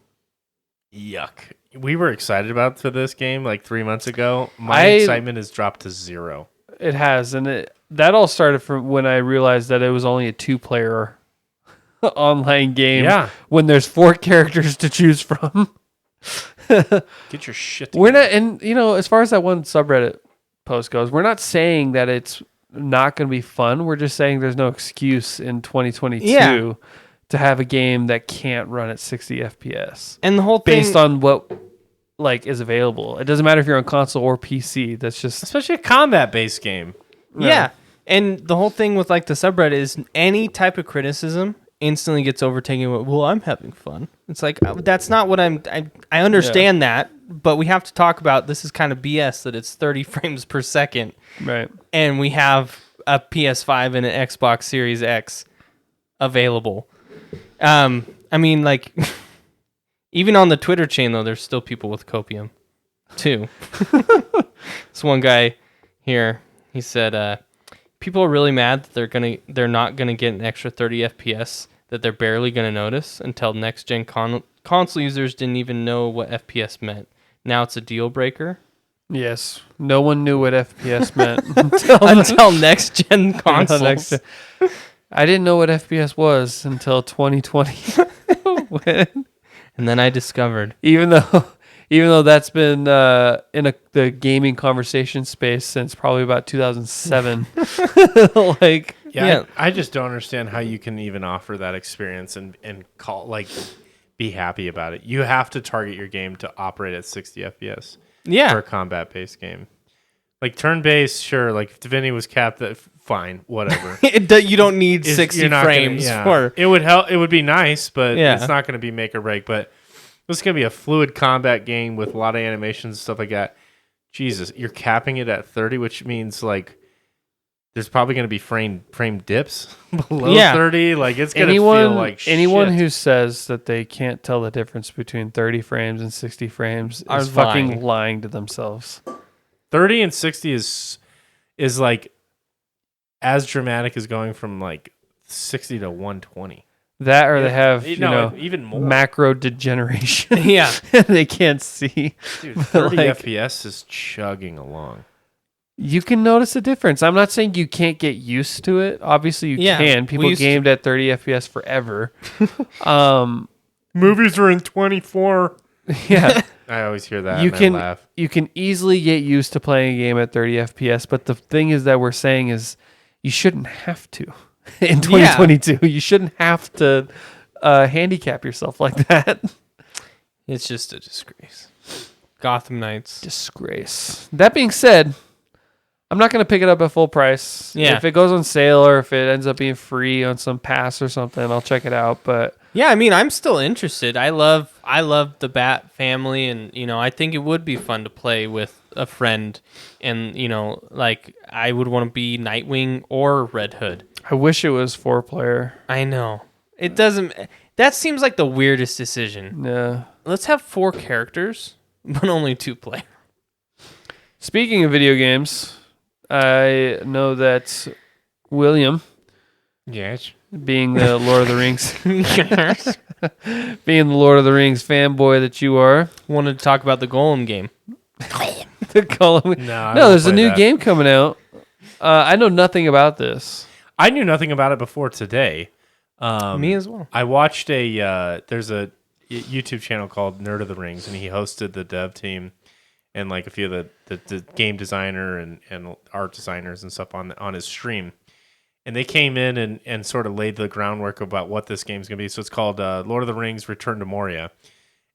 Yuck. We were excited about for this game like 3 months ago. My I- excitement has dropped to zero. it has. And that all started from when I realized that it was only a 2-player online game. Yeah. When there's 4 characters to choose from. Get your shit together. We're not, and as far as that one subreddit post goes, we're not saying that it's not going to be fun. We're just saying there's no excuse in 2022 Yeah. to have a game that can't run at 60 FPS And the whole thing, based on what is available. It doesn't matter if you're on console or PC. That's just Especially a combat-based game. yeah. And the whole thing with the subreddit is any type of criticism instantly gets overtaken with, well, I'm having fun. It's like, that's not what I understand that, but we have to talk about this is kind of BS that it's 30 frames per second. right. And we have a PS5 and an Xbox Series X available. Even on the Twitter chain though, there's still people with copium too. This one guy here, he said, people are really mad that they're not gonna get an extra 30 FPS that they're barely gonna notice until next gen console users didn't even know what FPS meant. Now it's a deal breaker. Yes. No one knew what FPS meant Until next gen consoles. next- I didn't know what FPS was until 2020. And then I discovered. even though that's been in the gaming conversation space since probably about 2007. Yeah. I just don't understand how you can even offer that experience and be happy about it. You have to target your game to operate at 60 FPS for Yeah. a combat-based game. Like turn-based, sure. Like if Divinity was capped, fine, whatever. You don't need 60 You're not frames gonna, for. it would help. It would be nice, but Yeah. it's not going to be make or break. But this is going to be a fluid combat game with a lot of animations and stuff like that. Jesus, you're capping it at 30, which means there's probably going to be frame dips below 30. Like it's going to feel like shit. anyone who says that they can't tell the difference between 30 frames and 60 frames Are is fucking lying. lying to themselves. 30 and 60 is like as dramatic as going from 60 to 120. That or they have even more. macro degeneration. Yeah. They can't see. Dude, 30 like- FPS is chugging along. You can notice a difference. I'm not saying you can't get used to it. Obviously, you Yeah, can. we People used gamed at 30 FPS forever. Movies are in 24. Yeah. I always hear that. You and can I laugh. you can easily get used to playing a game at 30 FPS, but the thing is that we're saying is you shouldn't have to in 2022. You shouldn't have to handicap yourself like that. It's just a disgrace. Gotham Knights. Disgrace. That being said, I'm not going to pick it up at full price. Yeah. If it goes on sale or if it ends up being free on some pass or something, I'll check it out. But Yeah, I mean, I'm still interested. I love the Bat family, and I think it would be fun to play with a friend, and like I would want to be Nightwing or Red Hood. I wish it was 4-player. I know it doesn't. That seems like the weirdest decision. Yeah. Let's have 4 characters, but only 2 player. Speaking of video games, I know that William, Yes. being the Lord of the Rings, being the Lord of the Rings fanboy that you are, Wanted to talk about the Golem game. call him. I No, won't there's a play new that. game coming out. I know nothing about this. I knew nothing about it before today. Me as well. I watched there's a YouTube channel called Nerd of the Rings, and he hosted the dev team and like a few of the game designer and art designers and stuff on his stream. And they came in and sort of laid the groundwork about what this game's going to be. So it's called Lord of the Rings Return to Moria.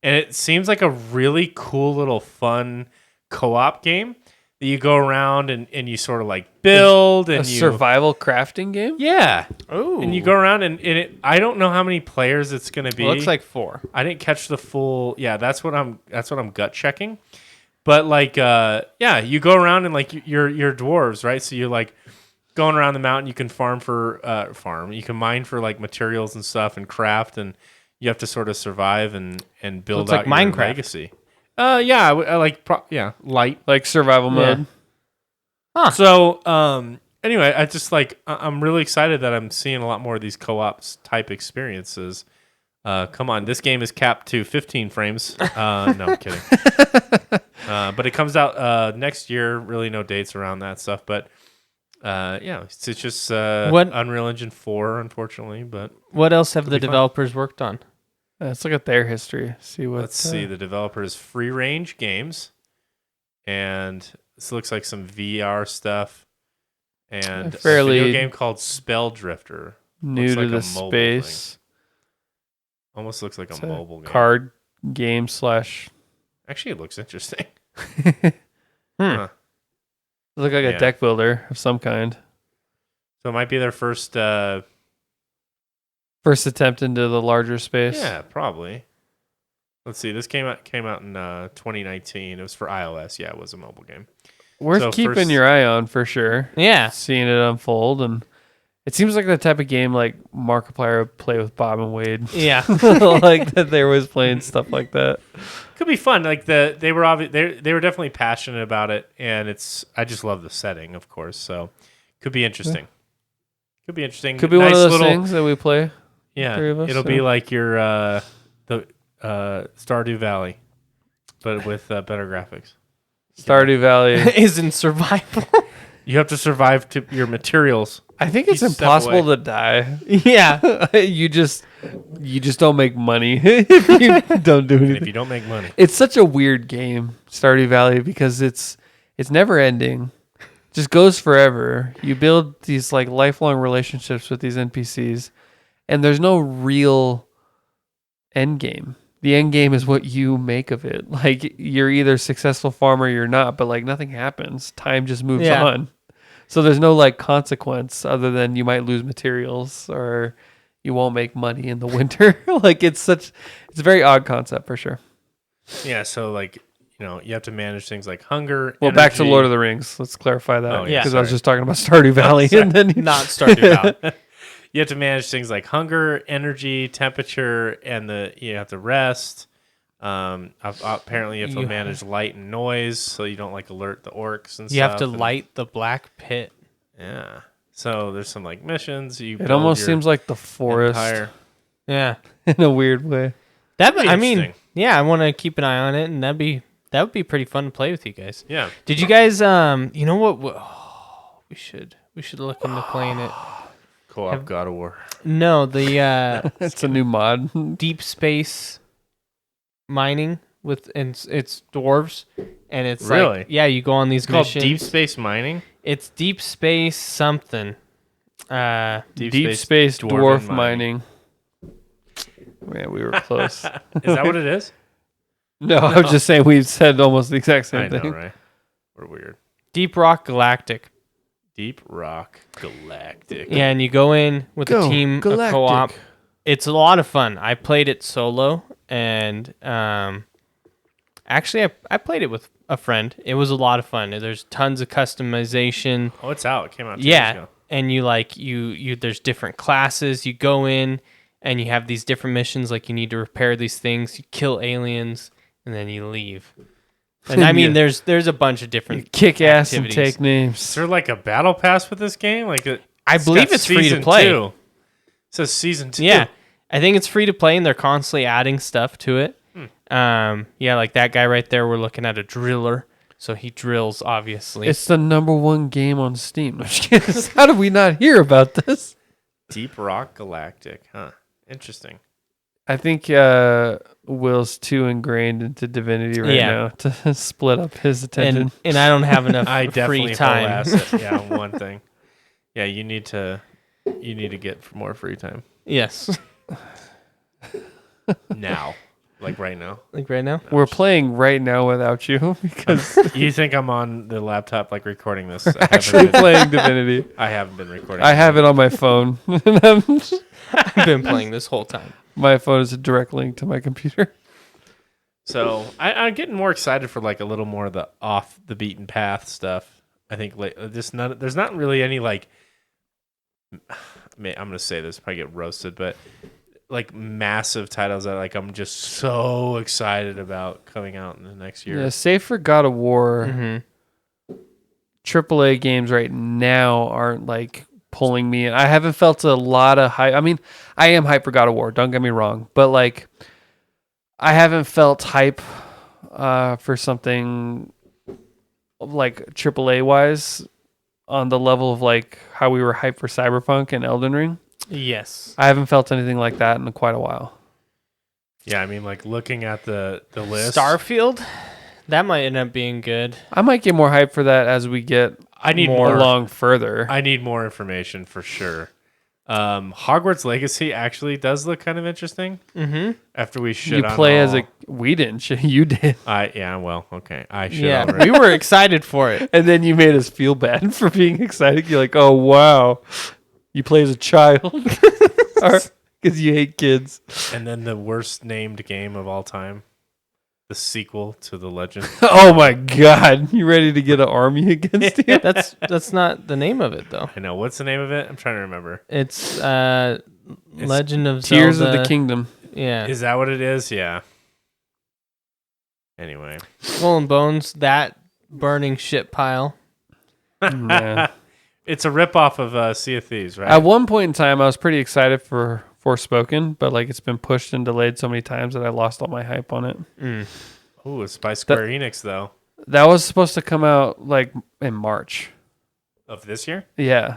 And it seems like a really cool little fun co-op game that you go around and you sort of like build and A you survival crafting game? Yeah. Oh, And you go around and I don't know how many players it's going to be. Looks like 4. I didn't catch the full. Yeah, that's what I'm gut checking. But like you go around and like you're dwarves, right? So you're like going around the mountain, you can you can mine for like materials and stuff and craft, and you have to sort of survive and build it's like out your Minecraft. legacy. I like light. Like survival mode? So, anyway, I just I'm really excited that I'm seeing a lot more of these co-ops type experiences. Come on, this game is capped to 15 frames. No, I'm kidding. But it comes out next year. Really, no dates around that stuff. But it's just What- Unreal Engine 4, unfortunately. But What else have the be fun. developers worked on? Let's look at their history. See what. let's see. The developer is Free Range Games, and this looks like some VR stuff. And Fairly a video game called Spell Drifter. New looks to like the a mobile space. Almost looks like It's a mobile game. card game slash. Actually, it looks interesting. Look Huh. like a Yeah. deck builder of some kind. So it might be their first. First attempt into the larger space. Yeah, probably. Let's see. This came out in 2019. It was for iOS. Yeah, it was a mobile game. Worth So keeping first- your eye on for sure. Yeah. Seeing it unfold, and it seems like the type of game like Markiplier would play with Bob and Wade. Yeah. Like that they were always playing stuff like that. Could be fun. Like they were they were definitely passionate about it, and I just love the setting, of course. So could be interesting. Could be interesting. Could be one of those things that we play. Yeah, three of us, it'll be so. like your the Stardew Valley, but with better graphics. Stardew Valley. Is in survival. You have to survive to your materials. I think it's You step impossible away. to die. Yeah. you just don't make money if you don't do And if anything. you don't make money, It's such a weird game, Stardew Valley, because it's never ending. Just goes forever. You build these like lifelong relationships with these NPCs, and there's no real end game. The end game is what you make of it. Like you're either a successful farmer or you're not, but like nothing happens. Time just moves Yeah. on. So there's no like consequence other than you might lose materials or you won't make money in the winter. Like it's a very odd concept for sure. yeah. So like you have to manage things like hunger. Well, back to energy. Lord of the Rings. Let's clarify that. Oh, yeah, Because I was sorry. just talking about Stardew Valley. And then Not Stardew Valley. You have to manage things like hunger, energy, temperature, and you have to rest. Apparently, you have to manage light and noise, so you don't like alert the orcs and You stuff. have to and- light the black pit. Yeah. So there's some like missions. it almost seems like the forest Yeah. in a weird way. be I mean, interesting. yeah, I want to keep an eye on it, and that would be pretty fun to play with you guys. Yeah. Did you guys you know what we should look into playing it. Co-op God of War. No, the It's a new mod. deep space mining it's dwarves, and it's Really? you go on these It's called missions. Deep Space Mining. It's Deep Space something. Deep space dwarf mining. Man, we were close. Is that what it is? No, I'm just saying we've said almost the exact same I know, thing. right? We're weird. Deep Rock Galactic. Deep Rock Galactic. Yeah, and you go in with a team, a co-op. It's a lot of fun. I played it solo, and actually, I played it with a friend. It was a lot of fun. There's tons of customization. Oh, it's out. It came out 2 years ago. And you there's different classes. You go in, and you have these different missions. Like you need to repair these things. You kill aliens, and then you leave. And I mean, there's a bunch of different kick ass and activities. take names. Is there like a battle pass with this game? I believe it's free to play. It says season 2. Yeah, I think it's free to play, and they're constantly adding stuff to it. Like that guy right there. We're looking at a driller, so he drills. Obviously, It's the #1 game on Steam. How did we not hear about this? Deep Rock Galactic. Huh. Interesting. I think Will's too ingrained into Divinity right now to split up his attention. and I don't have enough I definitely free time. harass it. Yeah, one thing. Yeah, you need to get more free time Yes, now, like right now. like right now. We're playing right now without you because You think I'm on the laptop like recording this? actually playing Divinity. I haven't been recording. I have it on my phone. I've been playing this whole time. My phone is a direct link to my computer. So I'm getting more excited for like a little more of the off the beaten path stuff. I think there's not really any like. I'm gonna say this, probably get roasted, but like massive titles that like I'm just so excited about coming out in the next year. Yeah, save for God of War, AAA games right now aren't like pulling me in. I haven't felt a lot of hype. I mean, I am hype for God of War. Don't get me wrong, but like, I haven't felt hype for something like AAA wise on the level of like how we were hyped for Cyberpunk and Elden Ring. Yes, I haven't felt anything like that in quite a while. Yeah, I mean, like looking at the list, Starfield, that might end up being good. I might get more hype for that as we get I need more more. along further. I need more information for sure. Hogwarts Legacy actually does look kind of interesting. Mm-hmm. After we shit You on play as all- we didn't. You did. I should Yeah, already. we were excited for it. And then you made us feel bad for being excited. You're like, oh, wow. You play as a child. Because you hate kids. And then the worst named game of all time, the sequel to The Legend. Oh, my God. You ready to get an army against you? That's not the name of it though. I know. What's the name of it? I'm trying to remember. It's Legend of Tears Zelda. of the Kingdom. Yeah, Is that what it is? Yeah. Anyway. Skull and Bones. That burning shit pile. Yeah. It's a ripoff of Sea of Thieves, right? At one point in time, I was pretty excited for Forspoken, but like it's been pushed and delayed so many times that I lost all my hype on it. Ooh, it's by Square Enix, though. That was supposed to come out like in March. Of this year? Yeah.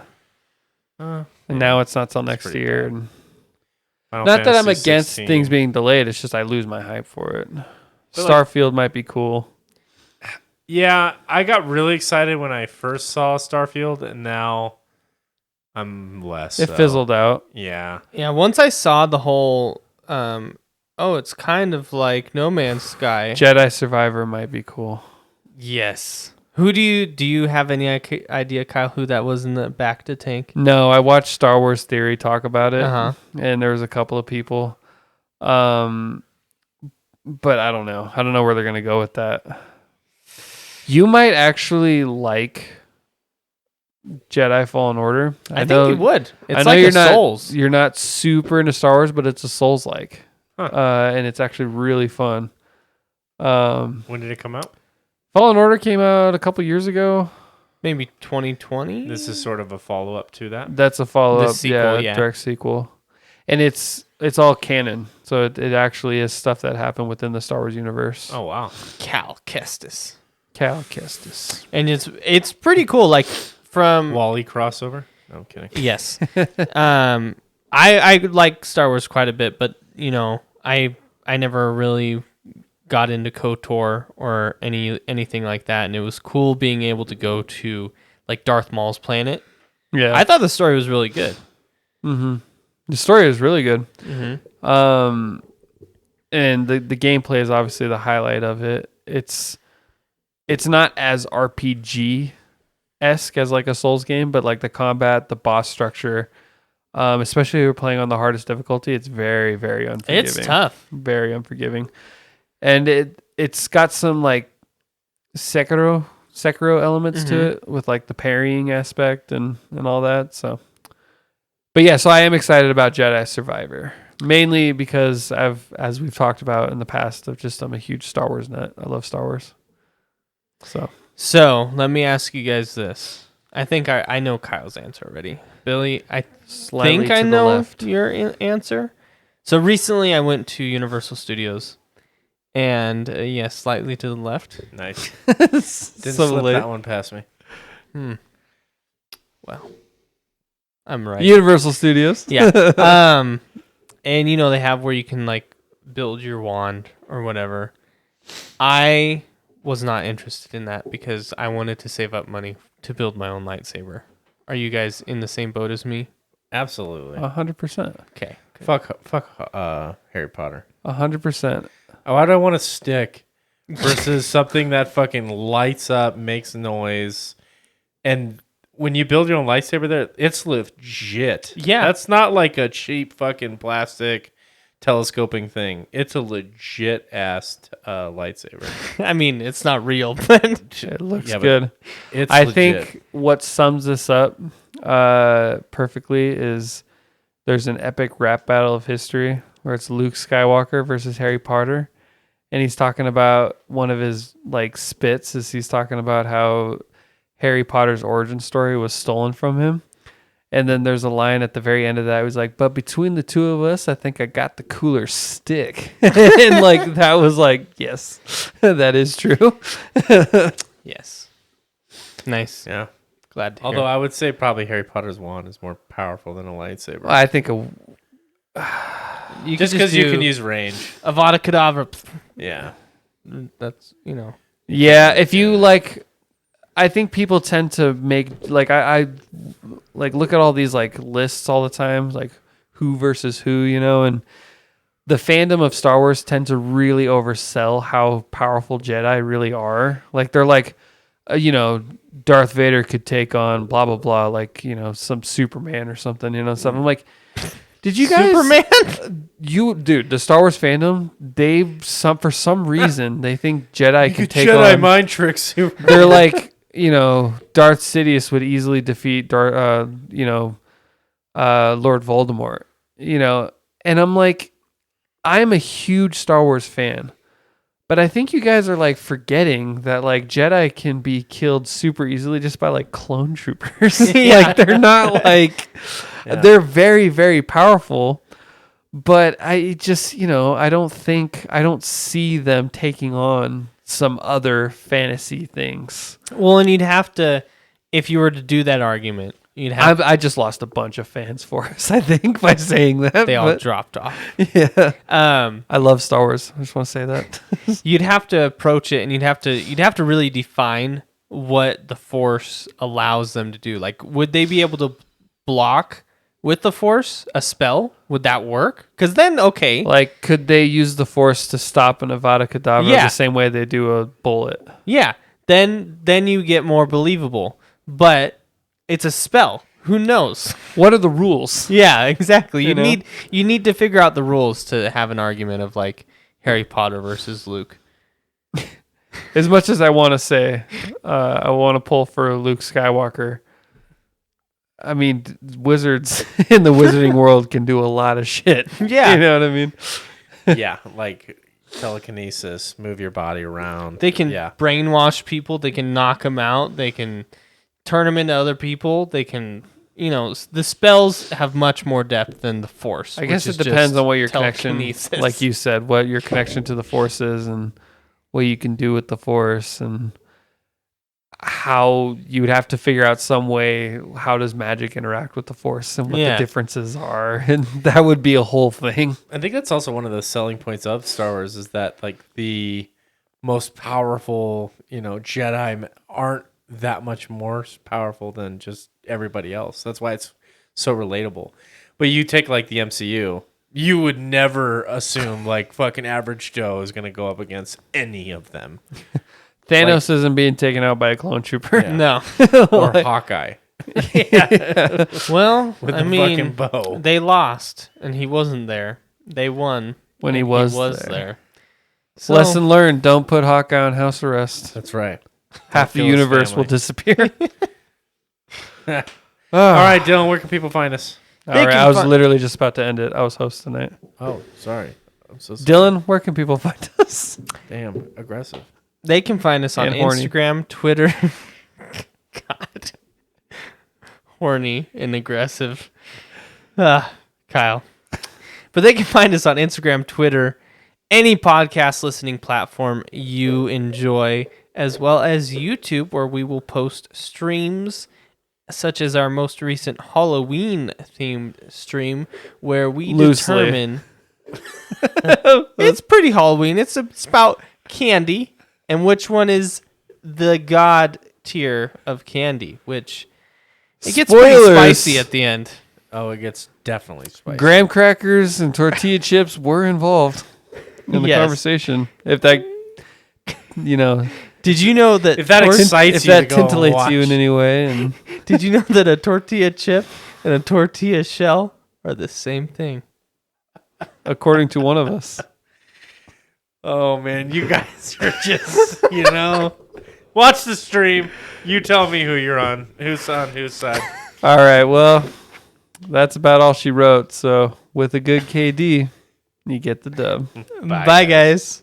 And now it's not till next pretty year. bad. And Final not that I'm Fantasy against 16. things being delayed. It's just I lose my hype for it. But, Starfield might be cool. Yeah, I got really excited when I first saw Starfield, and now I'm less. It so. fizzled out. Yeah. Yeah, once I saw the whole, it's kind of like No Man's Sky. Jedi Survivor might be cool. Yes. Who do you have any idea, Kyle, who that was in the back to tank? No, I watched Star Wars Theory talk about it, Uh-huh. and there was a couple of people. But I don't know. I don't know where they're gonna go with that. You might actually like Jedi Fallen Order. I think you would. I It's know like you're a not, Souls. You're not super into Star Wars, but it's a Souls-like, Huh. And it's actually really fun. When did it come out? Fallen Order came out a couple years ago. Maybe 2020. This is sort of a follow up to that. That's a follow-up, The sequel, yeah. direct sequel, and it's all canon. So it actually is stuff that happened within the Star Wars universe. Oh, wow. Cal Kestis. Cal Kestis. And it's pretty cool. Like from Wall-E crossover? No, I'm kidding. yes, I like Star Wars quite a bit, but I never really got into KOTOR or anything like that, and it was cool being able to go to like Darth Maul's planet. Yeah. I thought the story was really good. Mm-hmm. The story is really good. Mm-hmm. And the gameplay is obviously the highlight of it. It's not as RPG esque as like a Souls game, but like the combat, the boss structure, especially if you're playing on the hardest difficulty, it's very, very unforgiving. It's tough. Very unforgiving. And it's got some like Sekiro elements to it with like the parrying aspect and all that. So, but yeah, so I am excited about Jedi Survivor, mainly because as we've talked about in the past, I'm a huge Star Wars nut. I love Star Wars. So let me ask you guys this. I think I know Kyle's answer already. Billy, I slightly think to I the know left. your answer. So recently I went to Universal Studios, and slightly to the left. Nice. Didn't Slip that one past me. Well, I'm right. Universal Studios. Yeah. And they have where you can like build your wand or whatever. I was not interested in that because I wanted to save up money to build my own lightsaber. Are you guys in the same boat as me? Absolutely. 100%. Okay. Fuck Harry Potter. 100%. Why do I want a stick versus something that fucking lights up, makes noise, and when you build your own lightsaber there, it's legit. Yeah. That's not like a cheap fucking plastic telescoping thing. It's a legit ass lightsaber. I mean, it's not real, but It looks Yeah, but good. It's I legit. think what sums this up perfectly is there's an epic rap battle of history where it's Luke Skywalker versus Harry Potter. And he's talking about one of his like spits is he's talking about how Harry Potter's origin story was stolen from him. And then there's a line at the very end of that. He was like, but between the two of us, I think I got the cooler stick. And like, that was like, yes, that is true. yes. Nice. Yeah. Glad to hear. Although I would say probably Harry Potter's wand is more powerful than a lightsaber. I think you just could because you do can use range. Avada Kedavra. Yeah. That's, yeah, if you like, I think people tend to make like I like look at all these like lists all the time, like who versus who, and the fandom of Star Wars tend to really oversell how powerful Jedi really are. Like they're like, Darth Vader could take on blah blah blah, like some Superman or something, something. I'm like, did you guys Superman? The Star Wars fandom, for some reason they think Jedi can take Jedi on. mind tricks Superman. They're like, Darth Sidious would easily defeat Lord Voldemort, and I'm like, I'm a huge Star Wars fan, but I think you guys are like forgetting that like Jedi can be killed super easily just by like clone troopers. Like they're not like, they're very, very powerful, but I just, I don't see them taking on some other fantasy things. Well, and you'd have to, if you were to do that argument, you'd have I just lost a bunch of fans for us, I think, by saying that. they all but, dropped off. yeah. Um, I love Star Wars. I just want to say that. you'd have to approach it, and you'd have to really define what the Force allows them to do. Like, would they be able to block with the Force a spell? Would that work? Because then, okay, Like, could they use the Force to stop an Avada Kedavra Yeah. the same way they do a bullet? yeah, then you get more believable. But it's a spell. Who knows? What are the rules? Yeah, exactly. You know? You need to figure out the rules to have an argument of like Harry Potter versus Luke. As much as I want to say, I want to pull for Luke Skywalker. I mean, wizards in the wizarding world can do a lot of shit. Yeah. You know what I mean? Yeah, like telekinesis, move your body around. They can Yeah. brainwash people. They can knock them out. They can turn them into other people. They can, the spells have much more depth than the Force. I guess which it is depends just on what your connection, telekinesis. like you said, what your connection to the Force is and what you can do with the Force. And how you would have to figure out some way, how does magic interact with the Force and what the Yeah. differences are. And that would be a whole thing. I think that's also one of the selling points of Star Wars is that like the most powerful, Jedi aren't that much more powerful than just everybody else. That's why it's so relatable. But you take like the MCU, you would never assume like fucking average Joe is going to go up against any of them. Thanos isn't being taken out by a clone trooper. Yeah. No. Or Hawkeye Well, with I the mean, fucking bow. they lost, and he wasn't there. They won When he and was there. So, Lesson learned, don't put Hawkeye on house arrest. That's right. Half the kill his universe will family. disappear. All right, Dylan, where can people find us? All right, can I was fi- literally just about to end it. I was host tonight. Oh, sorry. I'm so sorry. Dylan, where can people find us? Damn, aggressive. They can find us on And horny. Instagram, Twitter. God. Horny and aggressive. Kyle. But they can find us on Instagram, Twitter, any podcast listening platform you enjoy, as well as YouTube, where we will post streams such as our most recent Halloween themed stream, where we Loosely. determine it's pretty Halloween. It's about candy and which one is the god tier of candy, which it gets pretty Spoilers. spicy at the end. Oh, it gets definitely spicy. Graham crackers and tortilla chips were involved in the Yes. conversation. If that, Did you know that If that excites if you that to go and tintillates watch. you in any way, and did you know that a tortilla chip and a tortilla shell are the same thing? according to one of us. Oh man, you guys are just watch the stream. You tell me who you're on, who's on whose side. All right, well, that's about all she wrote. So with a good KD, you get the dub. Bye guys.